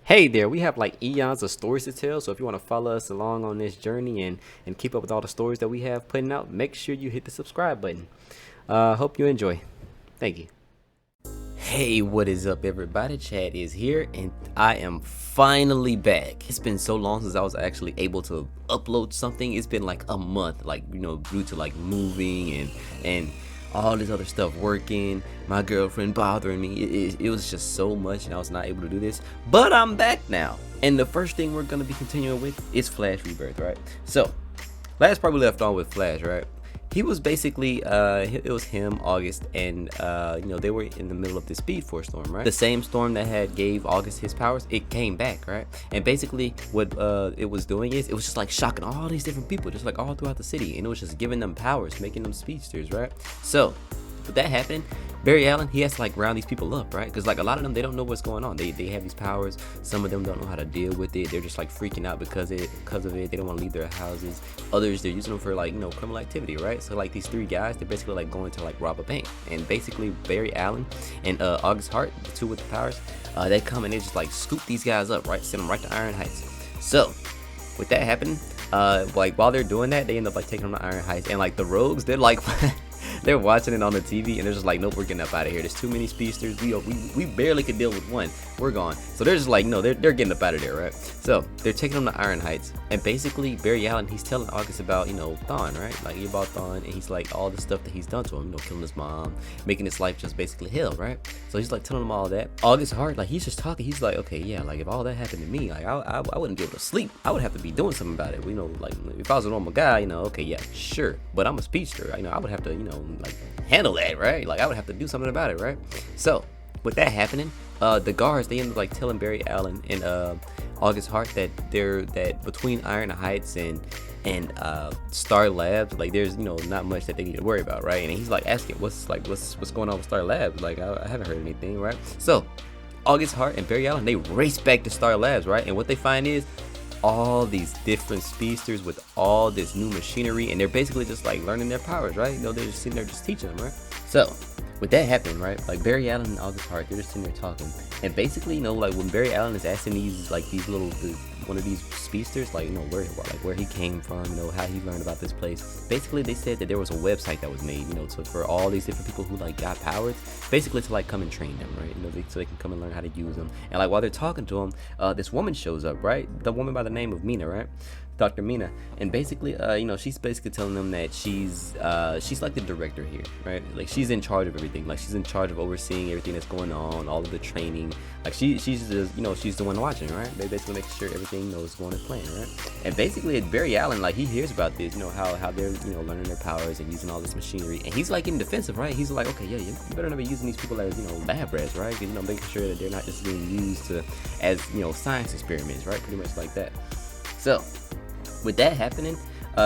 Hey there, we have like eons of stories to tell, so if you want to follow us along on this journey and keep up with all the stories that we have putting out, make sure you hit the subscribe button. Hope you enjoy. Thank you. Hey, what is up everybody? Chad is here and I am finally back. It's been so long since I was actually able to upload something. It's been like a month, like, you know, due to like moving and all this other stuff, working, my girlfriend bothering me. It was just so much and I was not able to do this, but I'm back now. And the first thing we're going to be continuing with is Flash Rebirth, right? So last part we left on with Flash, right? He was basically it was him, August, and you know, they were in the middle of the Speed Force storm, right? The same storm that had gave August his powers, it came back, right? And basically what it was doing is it was just like shocking all these different people, just like all throughout the city, and it was just giving them powers, making them speedsters, right? So with that happening, Barry Allen, he has to like round these people up, right? Because like a lot of them, they don't know what's going on. They have these powers. Some of them don't know how to deal with it. They're just like freaking out because of it. They don't want to leave their houses. Others, they're using them for like, you know, criminal activity, right? So like these three guys, they're basically like going to like rob a bank. And basically Barry Allen and August Hart, the two with the powers, they come and they just like scoop these guys up, right? Send them right to Iron Heights. So with that happening, like while they're doing that, they end up like taking them to Iron Heights. And like the rogues, they're like they're watching it on the TV and they're just like, nope, we're getting up out of here. There's too many speedsters. We barely could deal with one. We're gone. So they're just like, no, they're getting up out of there, right? So they're taking them to Iron Heights, and basically Barry Allen, he's telling August about, you know, Thawne, right? Like about Thawne, and he's like all the stuff that he's done to him, you know, killing his mom, making his life just basically hell, right? So he's like telling him all that. August Hart, like he's just talking. He's like, okay, yeah, like if all that happened to me, like I wouldn't be able to sleep. I would have to be doing something about it. You know, like if I was a normal guy, you know, okay, yeah, sure, but I'm a speedster. You know, I would have to, you know, like handle that, right? Like I would have to do something about it, right? So with that happening, the guards, they end up like telling Barry Allen and August Hart that between Iron Heights and Star Labs, like there's, you know, not much that they need to worry about, right? And he's like asking what's going on with Star Labs, like I haven't heard anything, right? So August Hart and Barry Allen, they race back to Star Labs, right? And what they find is all these different speedsters with all this new machinery, and they're basically just like learning their powers, right? You know, they're just sitting there just teaching them, right? So with that happening, right, like Barry Allen and August Hart, they're just sitting there talking, and basically, you know, like when Barry Allen is asking these one of these speedsters, like, you know, where he came from, you know, how he learned about this place. Basically they said that there was a website that was made, you know, for all these different people who like got powers, basically to like come and train them, right? You know, so they can come and learn how to use them. And like while they're talking to him, this woman shows up, right? The woman by the name of Mina, right? Dr. Mina, and basically, you know, she's basically telling them that she's like the director here, right? Like she's in charge of everything. Like she's in charge of overseeing everything that's going on, all of the training. Like she's just, you know, she's the one watching, right? They basically make sure everything, you know, is going as planned, right? And basically, Barry Allen, like he hears about this, you know, how they're, you know, learning their powers and using all this machinery, and he's like getting defensive, right? He's like, okay, yeah, you better not be using these people as, you know, lab rats, right? You know, making sure that they're not just being used as, you know, science experiments, right? Pretty much like that. So with that happening,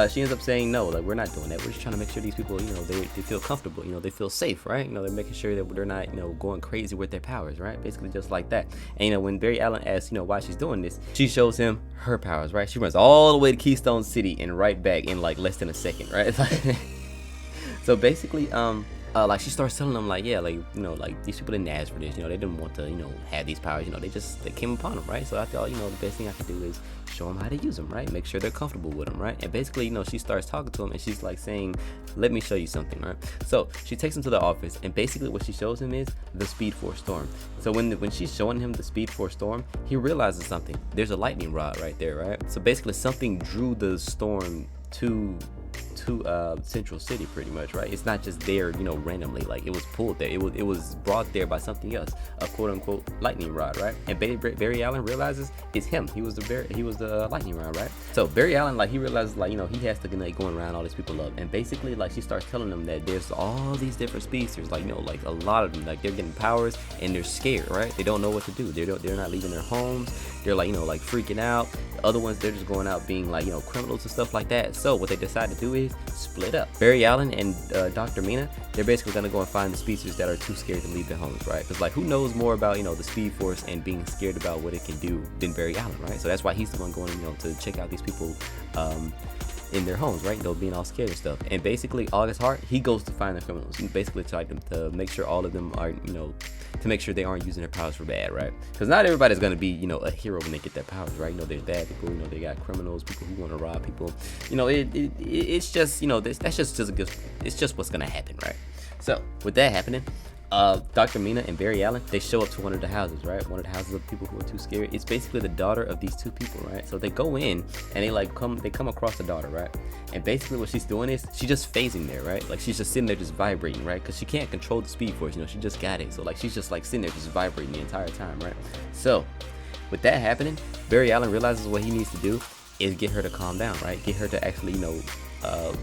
she ends up saying, no, like we're not doing that. We're just trying to make sure these people, you know, they feel comfortable, you know, they feel safe, right? You know, they're making sure that they're not, you know, going crazy with their powers, right? Basically just like that. And, you know, when Barry Allen asks, you know, why she's doing this, she shows him her powers, right? She runs all the way to Keystone City and right back in like less than a second, right? So basically, like she starts telling them like, yeah, like, you know, like these people didn't ask for this, you know, they didn't want to, you know, have these powers, you know, they came upon them, right? So I thought, you know, the best thing I could do is show them how to use them, right? Make sure they're comfortable with them, right? And basically, you know, she starts talking to him and she's like saying, let me show you something, right? So she takes him to the office, and basically what she shows him is the Speed Force storm. So when she's showing him the Speed Force storm, he realizes something. There's a lightning rod right there, right? So basically something drew the storm to Central City, pretty much, right? It's not just there, you know, randomly. Like it was pulled there. It was brought there by something else, a quote unquote lightning rod, right? And Barry Allen realizes it's him. He was the lightning rod, right? So Barry Allen, like he realizes, like, you know, he has to like going around all these people up, and basically like she starts telling them that there's all these different speedsters, like, you know, like a lot of them, like they're getting powers and they're scared, right? They don't know what to do. They're not leaving their homes. They're like, you know, like freaking out. The other ones, they're just going out being like, you know, criminals and stuff like that. So what they decide to do is split up. Barry Allen and Dr. Mina, they're basically gonna go and find the speedsters that are too scared to leave their homes, right? Because like who knows more about, you know, the Speed Force and being scared about what it can do than Barry Allen, right? So that's why he's the one going, you know, to check out these people in their homes, right? You know, being all scared and stuff. And basically August Hart, he goes to find the criminals. He basically tried to make sure all of them are, you know, to make sure they aren't using their powers for bad, right? Because not everybody's gonna be, you know, a hero when they get their powers, right? You know, there's bad people, you know, they got criminals, people who want to rob people, you know, it's just, you know, that's just a good, it's just what's gonna happen, right? So with that happening, Dr. Mina and Barry Allen, they show up to one of the houses, right? One of the houses of people who are too scared. It's basically the daughter of these two people, right? So they go in and they come across the daughter, right? And basically what she's doing is she's just phasing there, right? Like she's just sitting there just vibrating, right? Because she can't control the speed force, you know, she just got it. So like she's just like sitting there just vibrating the entire time, right? So with that happening, Barry Allen realizes what he needs to do is get her to calm down, right? Get her to actually, you know,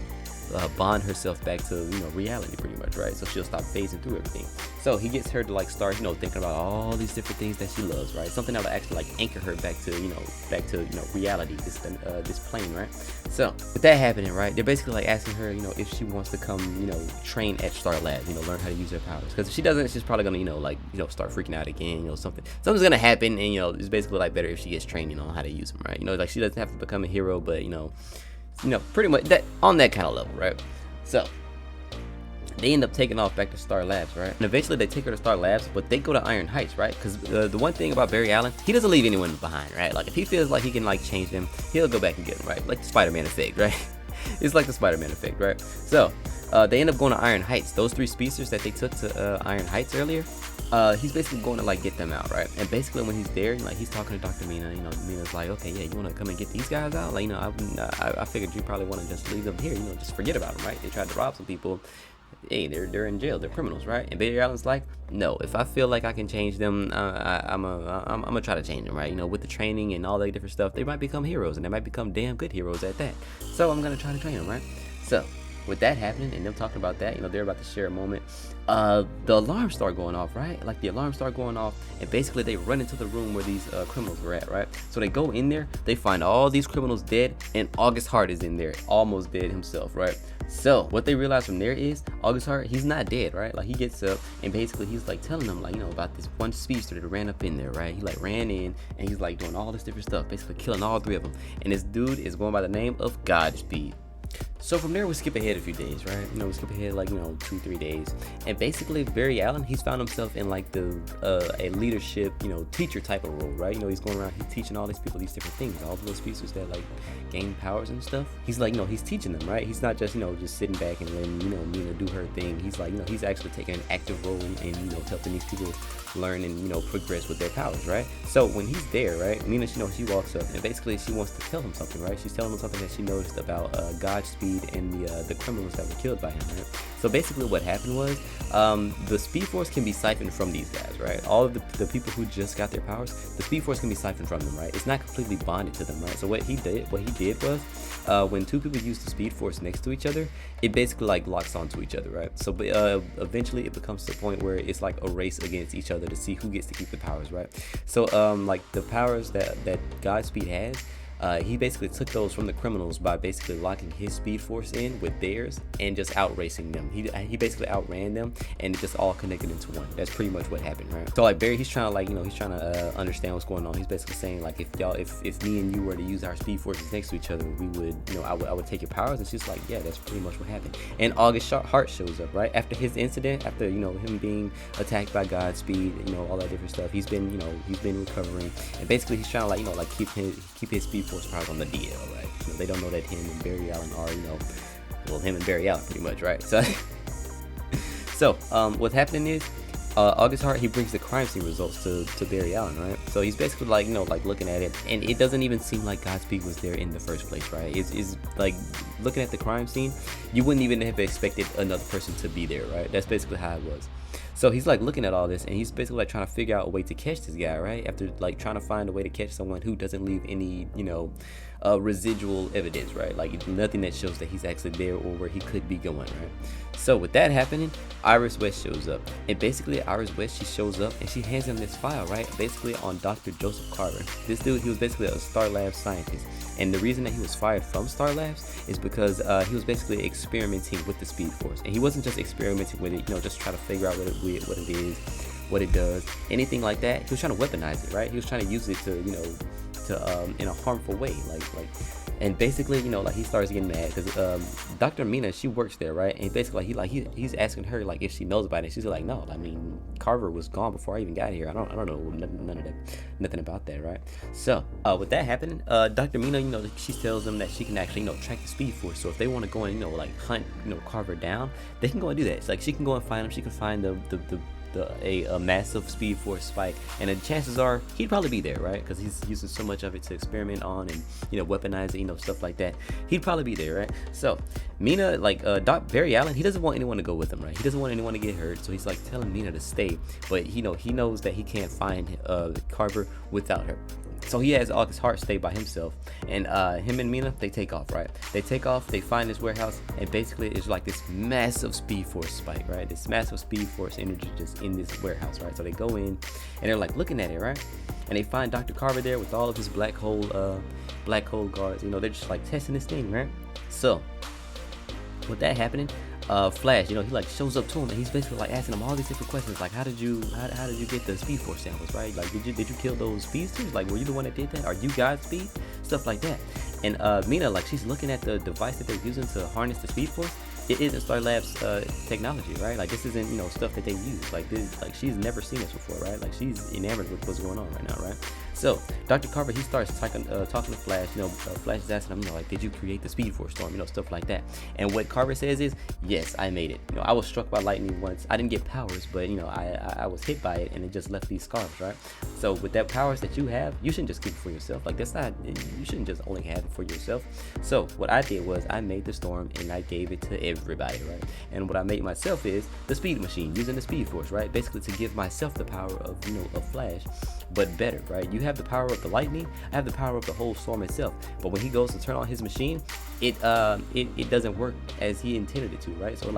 bond herself back to, you know, reality pretty much, right? So she'll stop phasing through everything. So he gets her to like start, you know, thinking about all these different things that she loves, right? Something that will actually like anchor her back to, you know, reality, this plane, right? So with that happening, right, they're basically like asking her, you know, if she wants to come, you know, train at Star Labs, you know, learn how to use her powers. Because if she doesn't, she's probably gonna, you know, like, you know, start freaking out again, you know, something's gonna happen, and, you know, it's basically like better if she gets trained, you know, on how to use them, right? You know, like she doesn't have to become a hero, but, you know, pretty much that on that kind of level, right? So they end up taking off back to Star Labs, right? And eventually they take her to Star Labs, but they go to Iron Heights, right? Because the one thing about Barry Allen, he doesn't leave anyone behind, right? Like if he feels like he can like change them, he'll go back and get them, right? Like the Spider-Man effect, right? It's like the Spider-Man effect, right? So they end up going to Iron Heights. Those three speedsters that they took to Iron Heights earlier, he's basically going to like get them out, right? And basically when he's there, like he's talking to Dr. Mina, you know, Mina's like, okay, yeah, you want to come and get these guys out? Like, you know, I figured you probably want to just leave them here, you know, just forget about them, right? They tried to rob some people. Hey, they're in jail, they're criminals, right? And Barry Allen's like, no, if I feel like I can change them, I'm gonna try to change them, right? You know, with the training and all that different stuff, they might become heroes, and they might become damn good heroes at that. So I'm gonna try to train them, right? So with that happening and them talking about that, you know, they're about to share a moment. The alarms start going off, right? Like the alarms start going off, and basically they run into the room where these criminals were at, right? So they go in there, they find all these criminals dead, and August Hart is in there, almost dead himself, right? So what they realize from there is August Hart, he's not dead, right? Like he gets up and basically he's like telling them, like, you know, about this one speedster that ran up in there, right? He like ran in and he's like doing all this different stuff, basically killing all three of them. And this dude is going by the name of Godspeed. So from there we skip ahead a few days, right? You know, we skip ahead like, you know, 2-3 days, and basically Barry Allen, he's found himself in like a leadership, you know, teacher type of role, right? You know, he's going around, he's teaching all these people these different things, all those species that like gain powers and stuff. He's like, you know, he's teaching them, right? He's not just, you know, just sitting back and letting, you know, Mina do her thing. He's like, you know, he's actually taking an active role in, you know, helping these people learn and, you know, progress with their powers, right? So when he's there, right, Mina, you know, she walks up and basically she wants to tell him something, right? She's telling him something that she noticed about Godspeed and the criminals that were killed by him, right? So basically what happened was the Speed Force can be siphoned from these guys, right? All of the people who just got their powers, the Speed Force can be siphoned from them, right? It's not completely bonded to them, right? So what he did was when two people use the Speed Force next to each other, it basically like locks onto each other, right? So eventually it becomes to the point where it's like a race against each other to see who gets to keep the powers, right? So like the powers that Godspeed has, he basically took those from the criminals by basically locking his Speed Force in with theirs and just outracing them. He basically outran them, and it just all connected into one. That's pretty much what happened, right? So like Barry, he's trying to like, you know, he's trying to understand what's going on. He's basically saying like, if me and you were to use our Speed Forces next to each other, we would, you know, I would take your powers. And she's like, yeah, that's pretty much what happened. And August Hart shows up, right? After his incident, after, you know, him being attacked by Godspeed, you know, all that different stuff, he's been recovering, and basically he's trying to like, you know, like keep his Speed Force powers on the DL, right? You know, they don't know that him and Barry Allen are, you know, well, him and Barry Allen pretty much, right? So what's happening is August Hart, he brings the crime scene results to Barry Allen, right? So he's basically like, you know, like looking at it, and it doesn't even seem like Godspeed was there in the first place, right? It's like looking at the crime scene, you wouldn't even have expected another person to be there, right? That's basically how it was. So he's like looking at all this, and he's basically like trying to figure out a way to catch this guy, right? After like trying to find a way to catch someone who doesn't leave any, you know, residual evidence, right? Like nothing that shows that he's actually there or where he could be going, right? So with that happening, Iris West shows up, and basically Iris West, she shows up and she hands him this file, right? Basically on Dr. Joseph Carter. This dude, he was basically a Star Labs scientist, and the reason that he was fired from Star Labs is because he was basically experimenting with the Speed Force, and he wasn't just experimenting with it, you know, just trying to figure out what it is, what it does, anything like that. He was trying to weaponize it, right? He was trying to use it to, you know, in a harmful way, like And basically, you know, like he starts getting mad because Dr. Mina, she works there, right? And basically, he's asking her like if she knows about it. She's like, no, I mean, Carver was gone before I even got here. I don't know none of that, nothing about that, right? So with that happening, Dr. Mina, you know, she tells them that she can actually, you know, track the Speed Force. So if they want to go and, you know, like hunt, you know, Carver down, they can go and do that. It's like she can go and find him. She can find a massive Speed Force spike, and the chances are he'd probably be there, right? Because he's using so much of it to experiment on and, you know, weaponize it, you know, stuff like that. He'd probably be there, right? So Mina, like Barry Allen, he doesn't want anyone to go with him, right? He doesn't want anyone to get hurt, so he's like telling Mina to stay, but he knows that he can't find Carver without her. So he has August Hart stay by himself, and him and Mina, they take off, right? They take off, they find this warehouse, and basically it's like this massive Speed Force spike, right? This massive Speed Force energy just in this warehouse, right? So they go in, and they're like looking at it, right? And they find Dr. Carver there with all of his black hole guards. You know, they're just like testing this thing, right? So with that happening, Flash, you know, he like shows up to him, and he's basically like asking him all these different questions, like how did you get the Speed Force samples, right? Like did you kill those Speedsters? Like were you the one that did that? Are you Godspeed? Stuff like that. And Mina, like she's looking at the device that they're using to harness the Speed Force. It isn't Star Labs technology, right? Like this isn't, you know, stuff that they use. Like this, like she's never seen this before, right? Like she's enamored with what's going on right now, right? So Dr. Carver, he starts talking to Flash. You know, Flash is asking him, you know, like, did you create the Speed Force storm? You know, stuff like that. And what Carver says is, yes, I made it. You know, I was struck by lightning once. I didn't get powers, but you know, I was hit by it, and it just left these scars, right? So with that powers that you have, you shouldn't just keep it for yourself. Like that's not, you shouldn't just only have it for yourself. So what I did was I made the storm and I gave it to everybody, right? And what I made myself is the Speed Machine, using the Speed Force, right? Basically to give myself the power of, you know, of Flash, but better, right? You have the power of the lightning, I have the power of the whole storm itself. But when he goes to turn on his machine, it doesn't work as he intended it to, right? So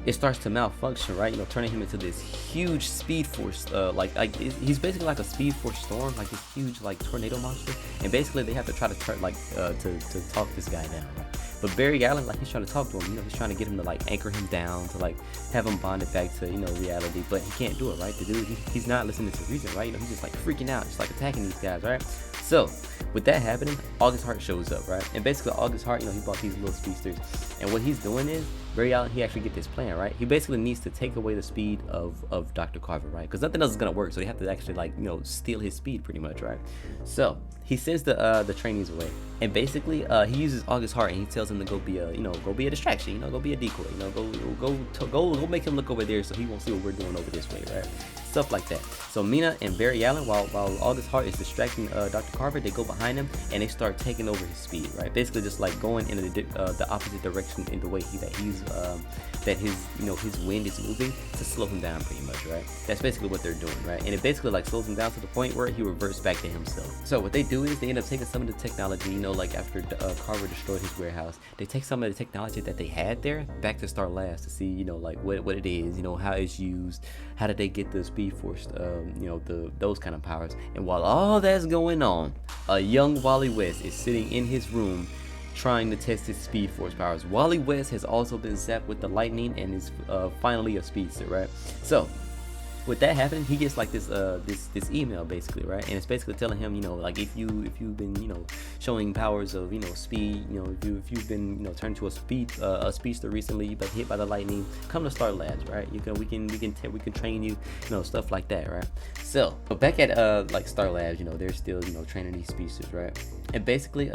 it starts to malfunction, right? You know, turning him into this huge Speed Force, like he's basically like a Speed Force storm, like this huge like tornado monster. And basically they have to try to turn to talk this guy down, right? But Barry Allen, like he's trying to talk to him, you know, he's trying to get him to like anchor him down, to like have him bonded back to, you know, reality, but he can't do it, right? The dude, he's not listening to reason, right? You know, he's just like freaking out, just like attacking these guys, right? So with that happening, August Hart shows up, right? And basically August Hart, you know, he bought these little speedsters, and what he's doing is Barry Allen, he actually get this plan, right? He basically needs to take away the speed of Dr. Carver, right? Because nothing else is gonna work, so they have to actually, like, you know, steal his speed pretty much, right? So he sends the trainees away, and basically he uses August Hart, and he tells him to go be a distraction, you know, go be a decoy, you know, go make him look over there so he won't see what we're doing over this way, right? Stuff like that. So Mina and Barry Allen, while August Hart is distracting Dr. Carver, they go behind him and they start taking over his speed, right? Basically just like going in the opposite direction in the way that his wind is moving, to slow him down pretty much, right? That's basically what they're doing, right? And it basically like slows him down to the point where he reverts back to himself. So what they do is they end up taking some of the technology, you know, like after Carver destroyed his warehouse, they take some of the technology that they had there back to Star Labs to see, you know, like what it is, you know, how it's used, how did they get the Speed Force, you know, those kind of powers. And while all that's going on, a young Wally West is sitting in his room trying to test his Speed Force powers. Wally West has also been zapped with the lightning and is finally a speedster, right? So with that happening, he gets like this email basically, right? And it's basically telling him, you know, like if you've been, you know, showing powers of, you know, speed, you know, if you've been, you know, turned to a speedster recently, you've been hit by the lightning, come to Star Labs, right? We can train you, you know, stuff like that, right? So back at like Star Labs, you know, they're still, you know, training these speedsters, right? And basically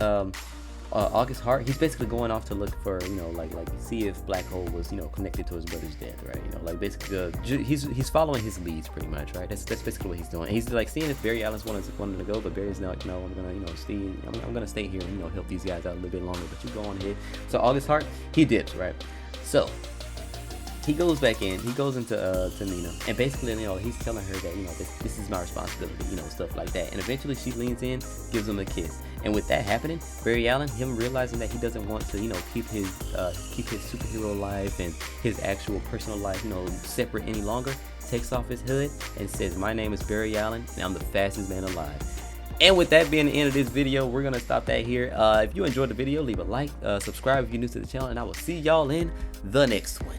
August Hart, he's basically going off to look for, you know, like see if Black Hole was, you know, connected to his brother's death, right? You know, like basically he's following his leads pretty much, right? That's basically what he's doing. He's like seeing if Barry Allen's wanted to go, but Barry's like, no, I'm gonna, you know, I'm gonna stay here and, you know, help these guys out a little bit longer, but you go on ahead. So August Hart, he dips, right? So he goes back in, he goes into to Mina, and basically, you know, he's telling her that, you know, this is my responsibility, you know, stuff like that. And eventually she leans in, gives him a kiss. And with that happening, Barry Allen, him realizing that he doesn't want to, you know, keep his superhero life and his actual personal life, you know, separate any longer, takes off his hood and says, "My name is Barry Allen, and I'm the fastest man alive." And with that being the end of this video, we're gonna stop that here. If you enjoyed the video, leave a like, subscribe if you're new to the channel, and I will see y'all in the next one.